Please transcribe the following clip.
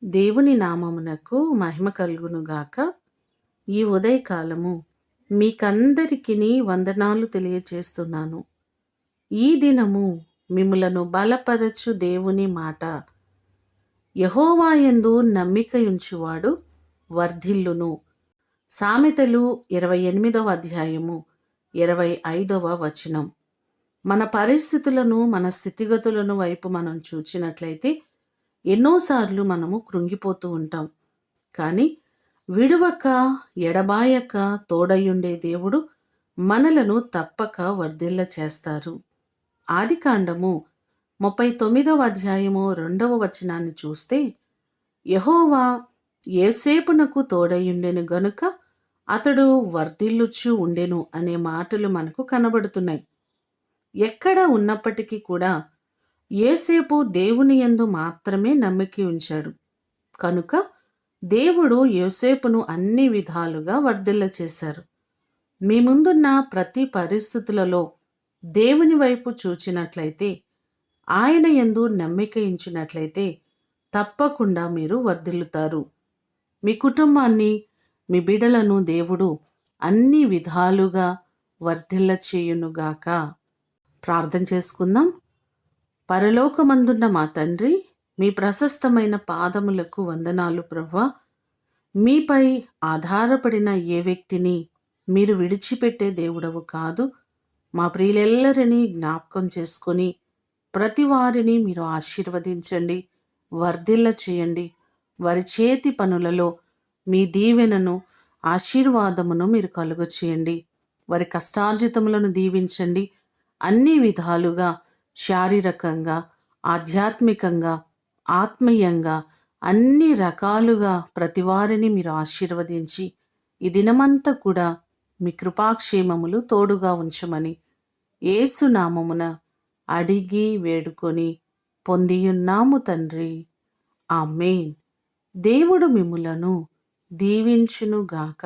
దేవుని నామమునకు మహిమ కలుగునుగాక. ఈ ఉదయకాలము మీకందరికిని వందనాలు తెలియచేస్తున్నాను. ఈ దినము మిమ్ములను బలపరచు దేవుని మాట. యెహోవాయందు నమ్మికయుంచువాడు వర్ధిల్లును. సామెతలు 28వ అధ్యాయము 25వ వచనం. మన పరిస్థితులను, మన స్థితిగతులను వైపు మనం చూచినట్లయితే ఎన్నోసార్లు మనము కృంగిపోతూ ఉంటాం. కానీ విడువక ఎడబాయక తోడయుండే దేవుడు మనలను తప్పక వర్ధిల్ల చేస్తారు. ఆదికాండము 39వ అధ్యాయము 2వ వచనాన్ని చూస్తే, యెహోవా యోసేపునకు తోడయుండెను గనుక అతడు వర్ధిల్లుచు ఉండెను అనే మాటలు మనకు కనబడుతున్నాయి. ఎక్కడ ఉన్నప్పటికీ కూడా యోసేపు దేవుని యందు మాత్రమే నమ్మిక ఉంచాడు. కనుక దేవుడు యోసేపును అన్ని విధాలుగా వర్ధిల్ల చేశారు. మీ ముందున్న ప్రతి పరిస్థితులలో దేవుని వైపు చూచినట్లయితే, ఆయన యందు నమ్మిక ఉంచినట్లయితే తప్పకుండా మీరు వర్ధిల్లుతారు. మీ కుటుంబాన్ని, మీ బిడ్డలను దేవుడు అన్ని విధాలుగా వర్ధిల్ల చేయునుగాక. ప్రార్థన చేసుకుందాం. పరలోకమందున్న మా తండ్రి, మీ ప్రశస్తమైన పాదములకు వందనాలు ప్రభువా. మీపై ఆధారపడిన ఏ వ్యక్తిని మీరు విడిచిపెట్టే దేవుడవు కాదు. మా ప్రియులెల్లరినీ జ్ఞాపకం చేసుకొని ప్రతి వారిని మీరు ఆశీర్వదించండి, వర్ధిల్ల చేయండి. వారి చేతి పనులలో మీ దీవెనను, ఆశీర్వాదమును మీరు కలుగ చేయండి. వారి కష్టార్జితములను దీవించండి. అన్ని విధాలుగా శారీరకంగా, ఆధ్యాత్మికంగా, ఆత్మీయంగా అన్ని రకాలుగా ప్రతి వారిని మీరు ఆశీర్వదించి ఈ దినమంతా కూడా మీ కృపాక్షేమములు తోడుగా ఉంచమని యేసు నామమున అడిగి వేడుకొని పొందియున్నాము తండ్రి. ఆమేన్. దేవుడు మిమ్ములను దీవించునుగాక.